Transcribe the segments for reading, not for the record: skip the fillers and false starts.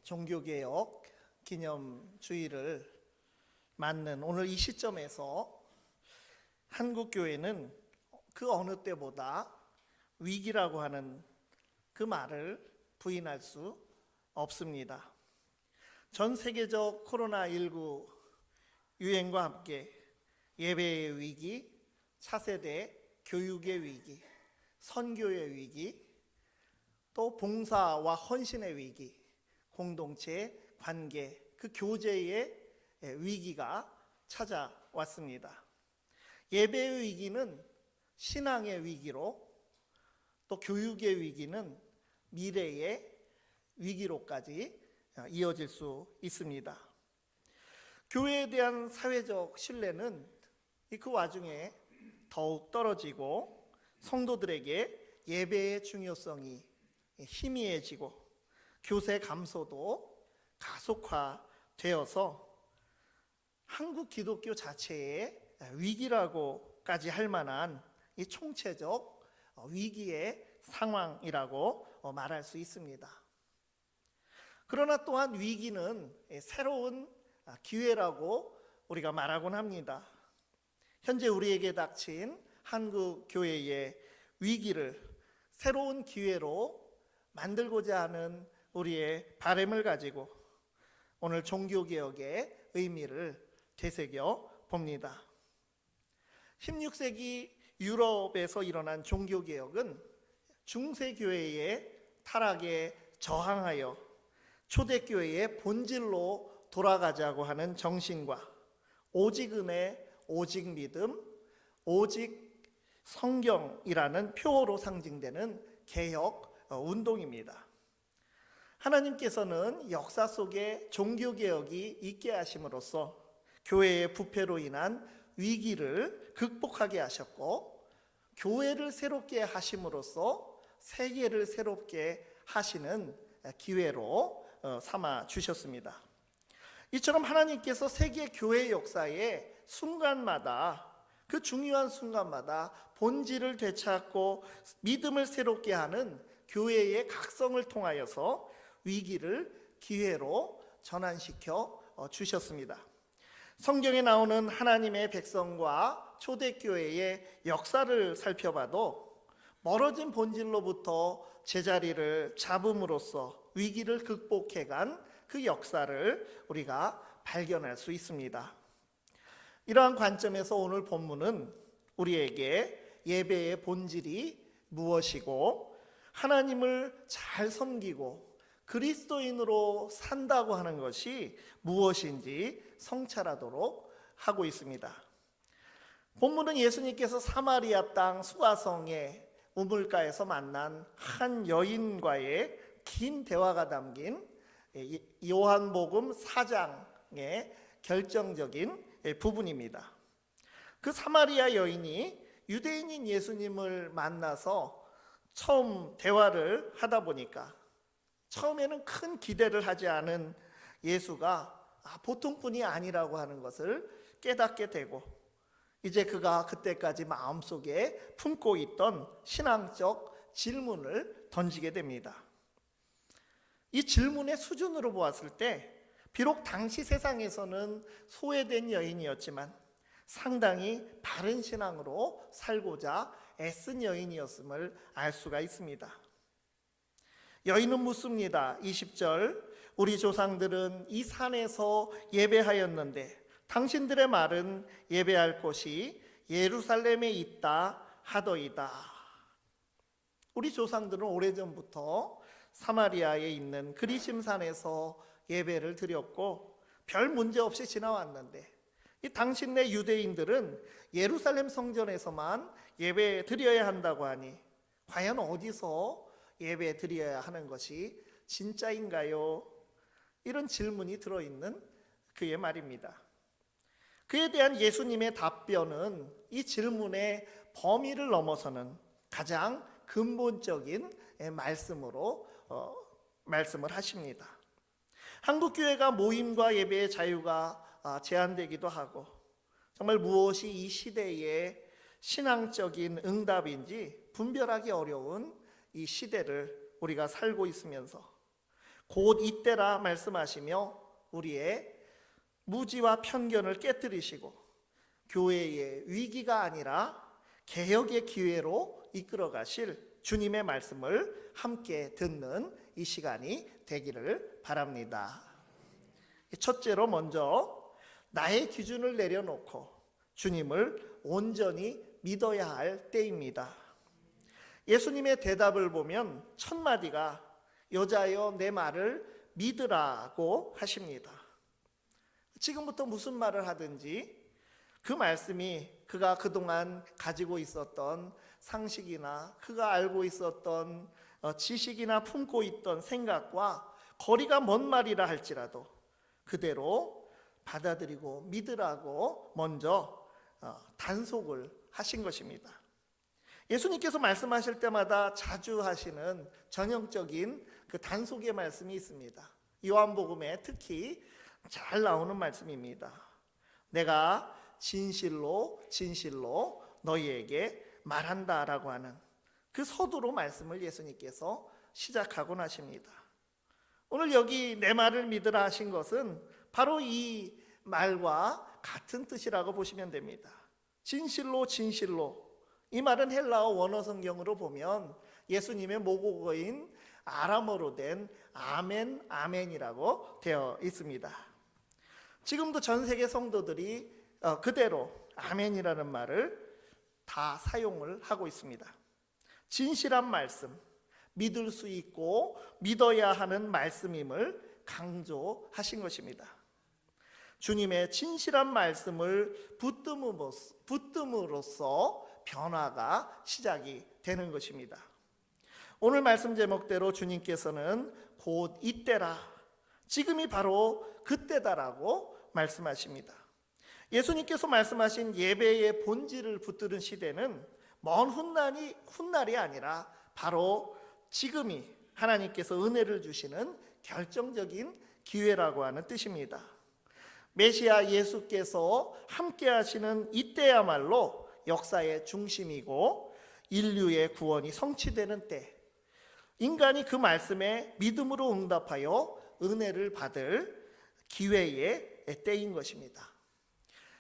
종교개혁 기념주의를 맞는 오늘 이 시점에서 한국교회는 그 어느 때보다 위기라고 하는 그 말을 부인할 수 없습니다. 전 세계적 코로나19 유행과 함께 예배의 위기, 차세대 교육의 위기, 선교의 위기, 또 봉사와 헌신의 위기, 공동체 관계, 그 교제의 위기가 찾아왔습니다. 예배의 위기는 신앙의 위기로, 또 교육의 위기는 미래의 위기로까지 이어질 수 있습니다. 교회에 대한 사회적 신뢰는 그 와중에 더욱 떨어지고 성도들에게 예배의 중요성이 희미해지고 교세 감소도 가속화되어서 한국 기독교 자체의 위기라고까지 할 만한 이 총체적 위기의 상황이라고 말할 수 있습니다. 그러나 또한 위기는 새로운 기회라고 우리가 말하곤 합니다. 현재 우리에게 닥친 한국 교회의 위기를 새로운 기회로 만들고자 하는 우리의 바람을 가지고 오늘 종교개혁의 의미를 되새겨 봅니다. 16세기 유럽에서 일어난 종교개혁은 중세교회의 타락에 저항하여 초대교회의 본질로 돌아가자고 하는 정신과 오직 은혜, 오직 믿음, 오직 성경이라는 표어로 상징되는 개혁 운동입니다. 하나님께서는 역사 속에 종교개혁이 있게 하심으로써 교회의 부패로 인한 위기를 극복하게 하셨고, 교회를 새롭게 하심으로써 세계를 새롭게 하시는 기회로 삼아 주셨습니다. 이처럼 하나님께서 세계 교회 역사의 순간마다, 그 중요한 순간마다 본질을 되찾고 믿음을 새롭게 하는 교회의 각성을 통하여서 위기를 기회로 전환시켜 주셨습니다. 성경에 나오는 하나님의 백성과 초대교회의 역사를 살펴봐도 멀어진 본질로부터 제자리를 잡음으로써 위기를 극복해간 그 역사를 우리가 발견할 수 있습니다. 이러한 관점에서 오늘 본문은 우리에게 예배의 본질이 무엇이고 하나님을 잘 섬기고 그리스도인으로 산다고 하는 것이 무엇인지 성찰하도록 하고 있습니다. 본문은 예수님께서 사마리아 땅 수가성의 우물가에서 만난 한 여인과의 긴 대화가 담긴 요한복음 4장의 결정적인 부분입니다. 그 사마리아 여인이 유대인인 예수님을 만나서 처음 대화를 하다 보니까 처음에는 큰 기대를 하지 않은 예수가 보통 분이 아니라고 하는 것을 깨닫게 되고, 이제 그가 그때까지 마음속에 품고 있던 신앙적 질문을 던지게 됩니다. 이 질문의 수준으로 보았을 때 비록 당시 세상에서는 소외된 여인이었지만 상당히 바른 신앙으로 살고자 애쓴 여인이었음을 알 수가 있습니다. 여인은 묻습니다. 20절, 우리 조상들은 이 산에서 예배하였는데 당신들의 말은 예배할 곳이 예루살렘에 있다 하더이다. 우리 조상들은 오래전부터 사마리아에 있는 그리심산에서 예배를 드렸고 별 문제 없이 지나왔는데 이 당신네 유대인들은 예루살렘 성전에서만 예배 드려야 한다고 하니 과연 어디서 예배 드려야 하는 것이 진짜인가요? 이런 질문이 들어있는 그의 말입니다. 그에 대한 예수님의 답변은 이 질문의 범위를 넘어서는 가장 근본적인 말씀으로 말씀을 하십니다. 한국교회가 모임과 예배의 자유가 제한되기도 하고 정말 무엇이 이 시대의 신앙적인 응답인지 분별하기 어려운 이 시대를 우리가 살고 있으면서 곧 이때라 말씀하시며 우리의 무지와 편견을 깨뜨리시고 교회의 위기가 아니라 개혁의 기회로 이끌어 가실 주님의 말씀을 함께 듣는 이 시간이 되기를 바랍니다. 첫째로 먼저 나의 기준을 내려놓고 주님을 온전히 믿어야 할 때입니다. 예수님의 대답을 보면 첫 마디가 여자여 내 말을 믿으라고 하십니다. 지금부터 무슨 말을 하든지 그 말씀이 그가 그동안 가지고 있었던 상식이나 그가 알고 있었던 지식이나 품고 있던 생각과 거리가 먼 말이라 할지라도 그대로 받아들이고 믿으라고 먼저 단속을 하신 것입니다. 예수님께서 말씀하실 때마다 자주 하시는 전형적인 그 단속의 말씀이 있습니다. 요한복음에 특히 잘 나오는 말씀입니다. 내가 진실로 진실로 너희에게 말한다라고 하는 그 서두로 말씀을 예수님께서 시작하곤 하십니다. 오늘 여기 내 말을 믿으라 하신 것은 바로 이 말과 같은 뜻이라고 보시면 됩니다. 진실로 진실로, 이 말은 헬라어 원어 성경으로 보면 예수님의 모국어인 아람어로 된 아멘 아멘이라고 되어 있습니다. 지금도 전 세계 성도들이 그대로 아멘이라는 말을 다 사용을 하고 있습니다. 진실한 말씀, 믿을 수 있고 믿어야 하는 말씀임을 강조하신 것입니다. 주님의 진실한 말씀을 붙듦으로써 변화가 시작이 되는 것입니다. 오늘 말씀 제목대로 주님께서는 곧 이때라, 지금이 바로 그때다라고 말씀하십니다. 예수님께서 말씀하신 예배의 본질을 붙드는 시대는 먼 훗날이 아니라 바로 지금이 하나님께서 은혜를 주시는 결정적인 기회라고 하는 뜻입니다. 메시아 예수께서 함께 하시는 이때야말로 역사의 중심이고 인류의 구원이 성취되는 때, 인간이 그 말씀에 믿음으로 응답하여 은혜를 받을 기회의 때인 것입니다.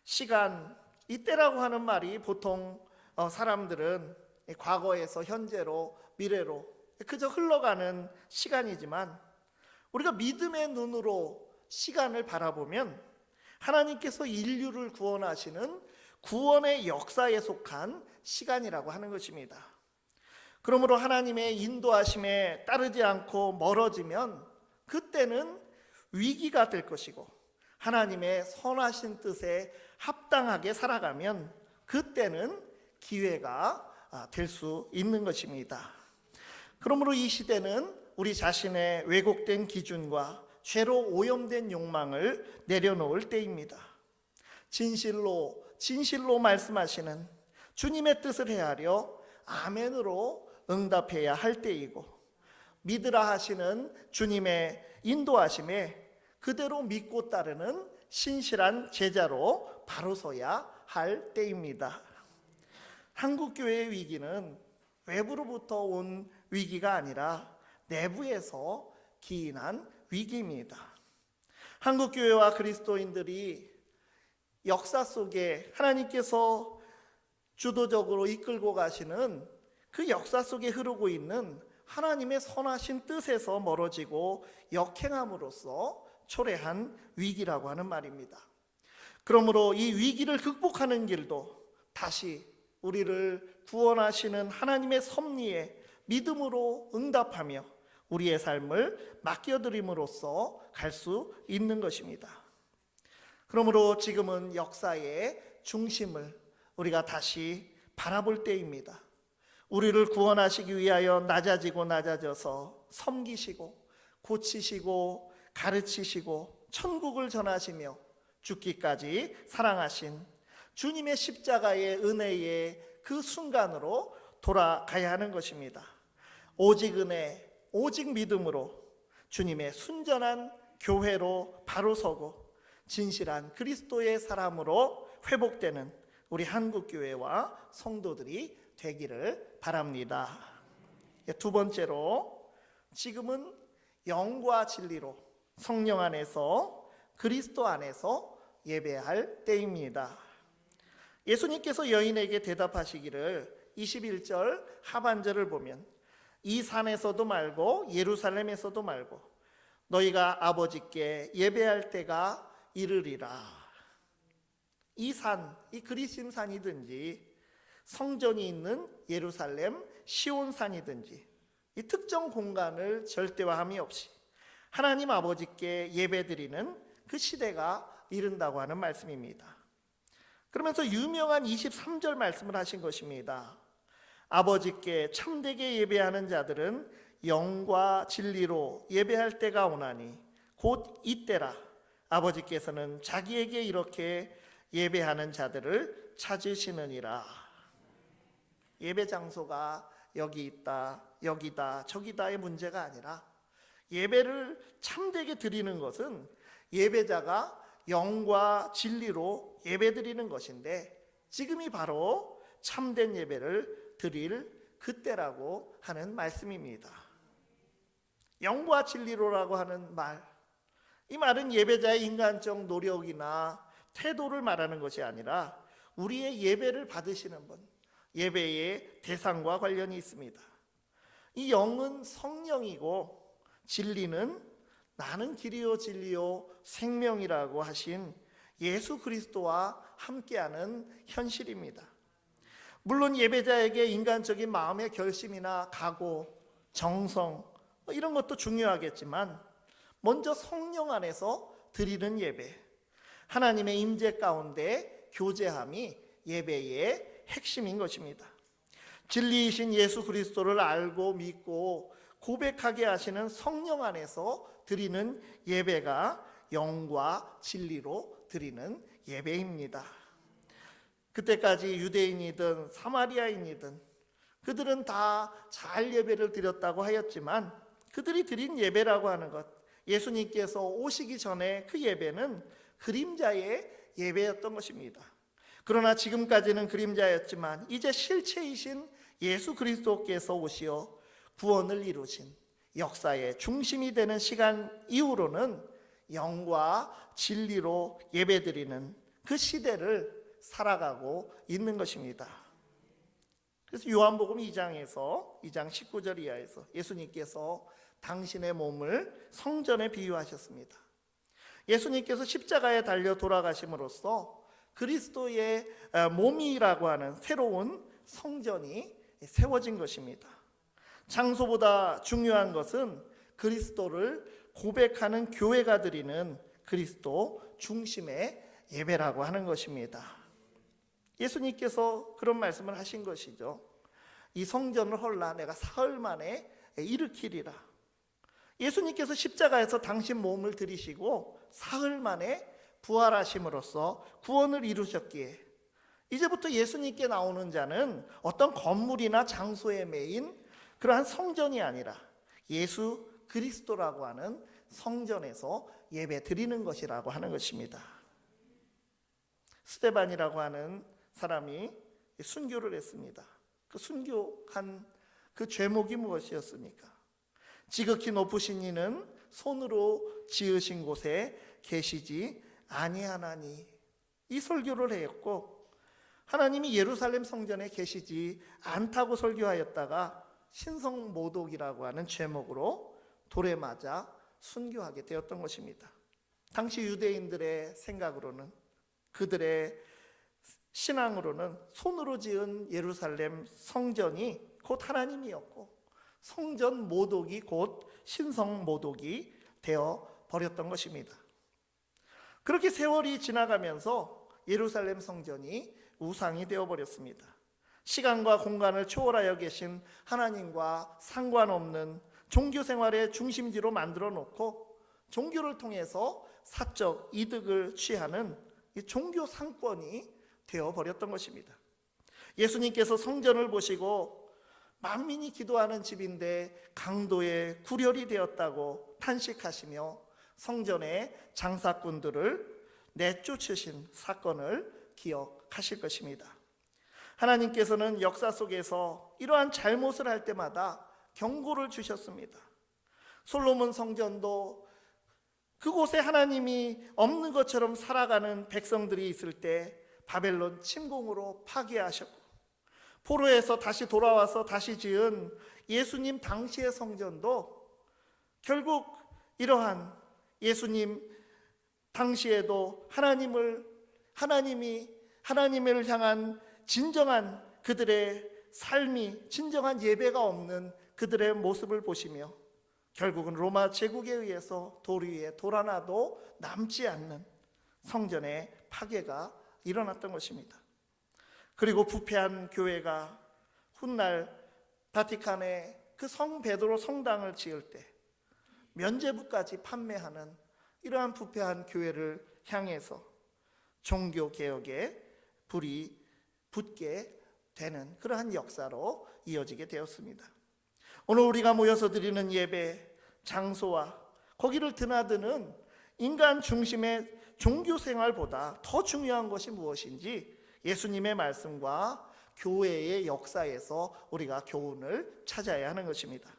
시간, 이때라고 하는 말이 보통 사람들은 과거에서 현재로 미래로 그저 흘러가는 시간이지만 우리가 믿음의 눈으로 시간을 바라보면 하나님께서 인류를 구원하시는 구원의 역사에 속한 시간이라고 하는 것입니다. 그러므로 하나님의 인도하심에 따르지 않고 멀어지면 그때는 위기가 될 것이고, 하나님의 선하신 뜻에 합당하게 살아가면 그때는 기회가 될 수 있는 것입니다. 그러므로 이 시대는 우리 자신의 왜곡된 기준과 죄로 오염된 욕망을 내려놓을 때입니다. 진실로 진실로 말씀하시는 주님의 뜻을 헤아려 아멘으로 응답해야 할 때이고, 믿으라 하시는 주님의 인도하심에 그대로 믿고 따르는 신실한 제자로 바로 서야 할 때입니다. 한국교회의 위기는 외부로부터 온 위기가 아니라 내부에서 기인한 위기입니다. 한국교회와 그리스도인들이 역사 속에 하나님께서 주도적으로 이끌고 가시는 그 역사 속에 흐르고 있는 하나님의 선하신 뜻에서 멀어지고 역행함으로써 초래한 위기라고 하는 말입니다. 그러므로 이 위기를 극복하는 길도 다시 우리를 구원하시는 하나님의 섭리에 믿음으로 응답하며 우리의 삶을 맡겨드림으로써 갈 수 있는 것입니다. 그러므로 지금은 역사의 중심을 우리가 다시 바라볼 때입니다. 우리를 구원하시기 위하여 낮아지고 낮아져서 섬기시고 고치시고 가르치시고 천국을 전하시며 죽기까지 사랑하신 주님의 십자가의 은혜의 그 순간으로 돌아가야 하는 것입니다. 오직 은혜, 오직 믿음으로 주님의 순전한 교회로 바로 서고 진실한 그리스도의 사람으로 회복되는 우리 한국교회와 성도들이 되기를 바랍니다. 두 번째로, 지금은 영과 진리로 성령 안에서 그리스도 안에서 예배할 때입니다. 예수님께서 여인에게 대답하시기를 21절 하반절을 보면 이 산에서도 말고 예루살렘에서도 말고 너희가 아버지께 예배할 때가 이르리라. 이 산, 이 그리심 산이든지 성전이 있는 예루살렘 시온산이든지 이 특정 공간을 절대화함이 없이 하나님 아버지께 예배드리는 그 시대가 이른다고 하는 말씀입니다. 그러면서 유명한 23절 말씀을 하신 것입니다. 아버지께 참되게 예배하는 자들은 영과 진리로 예배할 때가 오나니 곧 이때라. 아버지께서는 자기에게 이렇게 예배하는 자들을 찾으시느니라. 예배 장소가 여기 있다, 여기다, 저기다의 문제가 아니라 예배를 참되게 드리는 것은 예배자가 영과 진리로 예배드리는 것인데 지금이 바로 참된 예배를 드릴 그때라고 하는 말씀입니다. 영과 진리로라고 하는 말, 이 말은 예배자의 인간적 노력이나 태도를 말하는 것이 아니라 우리의 예배를 받으시는 분, 예배의 대상과 관련이 있습니다. 이 영은 성령이고 진리는 나는 길이요 진리요 생명이라고 하신 예수 그리스도와 함께하는 현실입니다. 물론 예배자에게 인간적인 마음의 결심이나 각오, 정성 이런 것도 중요하겠지만 먼저 성령 안에서 드리는 예배, 하나님의 임재 가운데 교제함이 예배의 핵심인 것입니다. 진리이신 예수 그리스도를 알고 믿고 고백하게 하시는 성령 안에서 드리는 예배가 영과 진리로 드리는 예배입니다. 그때까지 유대인이든 사마리아인이든 그들은 다 잘 예배를 드렸다고 하였지만 그들이 드린 예배라고 하는 것, 예수님께서 오시기 전에 그 예배는 그림자의 예배였던 것입니다. 그러나 지금까지는 그림자였지만 이제 실체이신 예수 그리스도께서 오시어 구원을 이루신 역사의 중심이 되는 시간 이후로는 영과 진리로 예배드리는 그 시대를 살아가고 있는 것입니다. 그래서 요한복음 2장 19절 이하에서 예수님께서 당신의 몸을 성전에 비유하셨습니다. 예수님께서 십자가에 달려 돌아가심으로써 그리스도의 몸이라고 하는 새로운 성전이 세워진 것입니다. 장소보다 중요한 것은 그리스도를 고백하는 교회가 드리는 그리스도 중심의 예배라고 하는 것입니다. 예수님께서 그런 말씀을 하신 것이죠. 이 성전을 헐라 내가 사흘 만에 일으키리라. 예수님께서 십자가에서 당신 몸을 들이시고 사흘 만에 부활하심으로써 구원을 이루셨기에 이제부터 예수님께 나오는 자는 어떤 건물이나 장소에 매인 그러한 성전이 아니라 예수 그리스도라고 하는 성전에서 예배 드리는 것이라고 하는 것입니다. 스데반이라고 하는 사람이 순교를 했습니다. 그 순교한 그 죄목이 무엇이었습니까? 지극히 높으신 이는 손으로 지으신 곳에 계시지 아니하나니, 이 설교를 했고 하나님이 예루살렘 성전에 계시지 않다고 설교하였다가 신성모독이라고 하는 죄목으로 돌에 맞아 순교하게 되었던 것입니다. 당시 유대인들의 생각으로는, 그들의 신앙으로는 손으로 지은 예루살렘 성전이 곧 하나님이었고 성전 모독이 곧 신성 모독이 되어 버렸던 것입니다. 그렇게 세월이 지나가면서 예루살렘 성전이 우상이 되어 버렸습니다. 시간과 공간을 초월하여 계신 하나님과 상관없는 종교 생활의 중심지로 만들어 놓고 종교를 통해서 사적 이득을 취하는 이 종교 상권이 되어 버렸던 것입니다. 예수님께서 성전을 보시고 만민이 기도하는 집인데 강도의 구렬이 되었다고 탄식하시며 성전의 장사꾼들을 내쫓으신 사건을 기억하실 것입니다. 하나님께서는 역사 속에서 이러한 잘못을 할 때마다 경고를 주셨습니다. 솔로몬 성전도 그곳에 하나님이 없는 것처럼 살아가는 백성들이 있을 때 바벨론 침공으로 파괴하셨고, 포로에서 다시 돌아와서 다시 지은 예수님 당시의 성전도 결국 이러한 예수님 당시에도 하나님을 향한 진정한 그들의 삶이, 진정한 예배가 없는 그들의 모습을 보시며 결국은 로마 제국에 의해서 돌 위에 돌 하나도 남지 않는 성전의 파괴가 일어났던 것입니다. 그리고 부패한 교회가 훗날 바티칸에 그 성 베드로 성당을 지을 때 면죄부까지 판매하는 이러한 부패한 교회를 향해서 종교 개혁에 불이 붙게 되는 그러한 역사로 이어지게 되었습니다. 오늘 우리가 모여서 드리는 예배 장소와 거기를 드나드는 인간 중심의 종교 생활보다 더 중요한 것이 무엇인지 예수님의 말씀과 교회의 역사에서 우리가 교훈을 찾아야 하는 것입니다.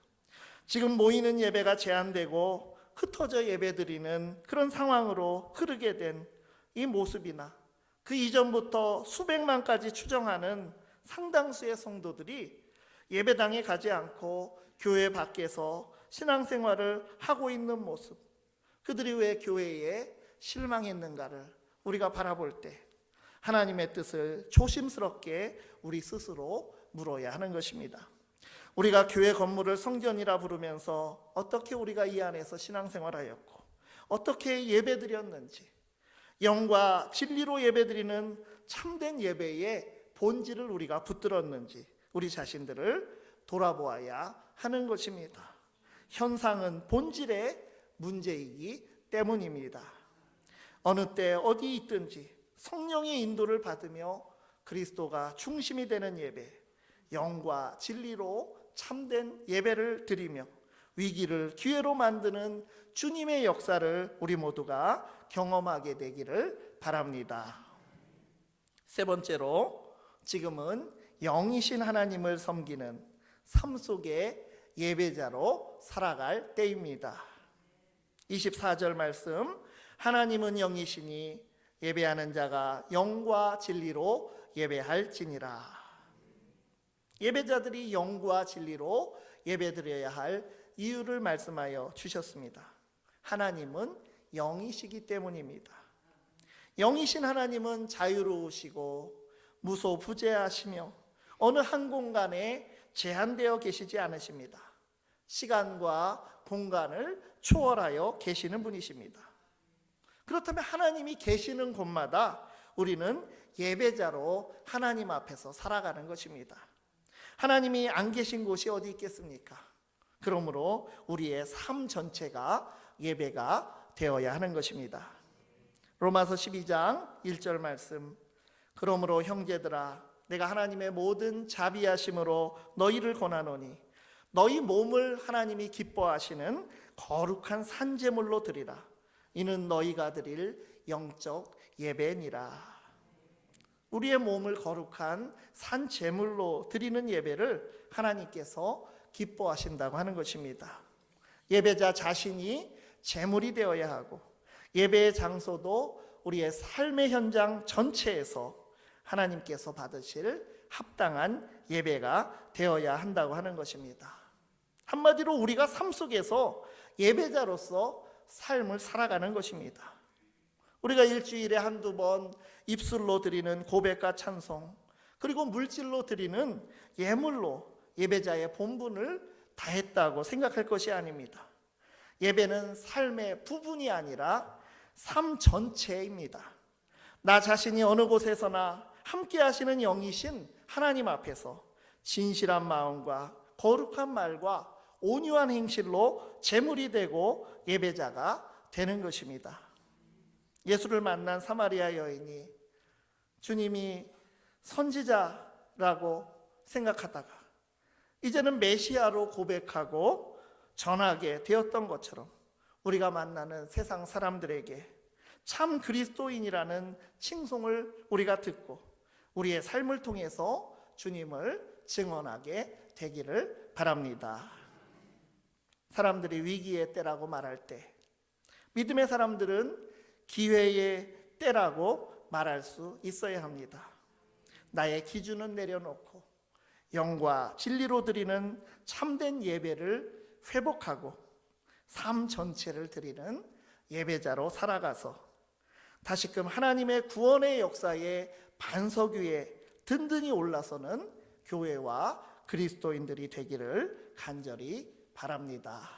지금 모이는 예배가 제한되고 흩어져 예배드리는 그런 상황으로 흐르게 된 이 모습이나 그 이전부터 수백만까지 추정하는 상당수의 성도들이 예배당에 가지 않고 교회 밖에서 신앙생활을 하고 있는 모습, 그들이 왜 교회에 실망했는가를 우리가 바라볼 때 하나님의 뜻을 조심스럽게 우리 스스로 물어야 하는 것입니다. 우리가 교회 건물을 성전이라 부르면서 어떻게 우리가 이 안에서 신앙생활하였고 어떻게 예배드렸는지, 영과 진리로 예배드리는 참된 예배의 본질을 우리가 붙들었는지 우리 자신들을 돌아보아야 하는 것입니다. 현상은 본질의 문제이기 때문입니다. 어느 때 어디 있든지 성령의 인도를 받으며 그리스도가 중심이 되는 예배, 영과 진리로 참된 예배를 드리며 위기를 기회로 만드는 주님의 역사를 우리 모두가 경험하게 되기를 바랍니다. 세 번째로, 지금은 영이신 하나님을 섬기는 삶 속의 예배자로 살아갈 때입니다. 24절 말씀, 하나님은 영이시니 예배하는 자가 영과 진리로 예배할지니라. 예배자들이 영과 진리로 예배드려야 할 이유를 말씀하여 주셨습니다. 하나님은 영이시기 때문입니다. 영이신 하나님은 자유로우시고 무소부재하시며 어느 한 공간에 제한되어 계시지 않으십니다. 시간과 공간을 초월하여 계시는 분이십니다. 그렇다면 하나님이 계시는 곳마다 우리는 예배자로 하나님 앞에서 살아가는 것입니다. 하나님이 안 계신 곳이 어디 있겠습니까? 그러므로 우리의 삶 전체가 예배가 되어야 하는 것입니다. 로마서 12장 1절 말씀, 그러므로 형제들아 내가 하나님의 모든 자비하심으로 너희를 권하노니 너희 몸을 하나님이 기뻐하시는 거룩한 산제물로 드리라. 이는 너희가 드릴 영적 예배니라. 우리의 몸을 거룩한 산제물로 드리는 예배를 하나님께서 기뻐하신다고 하는 것입니다. 예배자 자신이 제물이 되어야 하고 예배의 장소도 우리의 삶의 현장 전체에서 하나님께서 받으실 합당한 예배가 되어야 한다고 하는 것입니다. 한마디로 우리가 삶 속에서 예배자로서 삶을 살아가는 것입니다. 우리가 일주일에 한두 번 입술로 드리는 고백과 찬송, 그리고 물질로 드리는 예물로 예배자의 본분을 다했다고 생각할 것이 아닙니다. 예배는 삶의 부분이 아니라 삶 전체입니다. 나 자신이 어느 곳에서나 함께 하시는 영이신 하나님 앞에서 진실한 마음과 거룩한 말과 온유한 행실로 제물이 되고 예배자가 되는 것입니다. 예수를 만난 사마리아 여인이 주님이 선지자라고 생각하다가 이제는 메시아로 고백하고 전하게 되었던 것처럼 우리가 만나는 세상 사람들에게 참 그리스도인이라는 칭송을 우리가 듣고 우리의 삶을 통해서 주님을 증언하게 되기를 바랍니다. 사람들이 위기의 때라고 말할 때, 믿음의 사람들은 기회의 때라고 말할 수 있어야 합니다. 나의 기준은 내려놓고 영과 진리로 드리는 참된 예배를 회복하고 삶 전체를 드리는 예배자로 살아가서 다시금 하나님의 구원의 역사에 반석 위에 든든히 올라서는 교회와 그리스도인들이 되기를 간절히 바랍니다.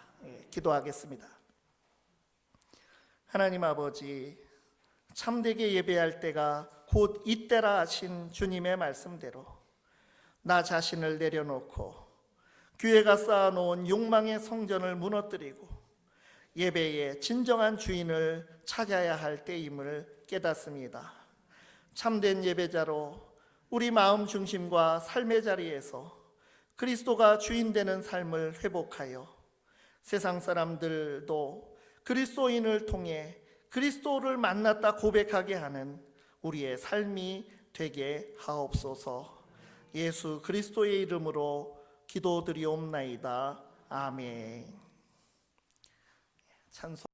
기도하겠습니다. 하나님 아버지, 참되게 예배할 때가 곧 이때라 하신 주님의 말씀대로 나 자신을 내려놓고 교회가 쌓아놓은 욕망의 성전을 무너뜨리고 예배의 진정한 주인을 찾아야 할 때임을 깨닫습니다. 참된 예배자로 우리 마음 중심과 삶의 자리에서 그리스도가 주인 되는 삶을 회복하여 세상 사람들도 그리스도인을 통해 그리스도를 만났다 고백하게 하는 우리의 삶이 되게 하옵소서. 예수 그리스도의 이름으로 기도드리옵나이다. 아멘. 찬송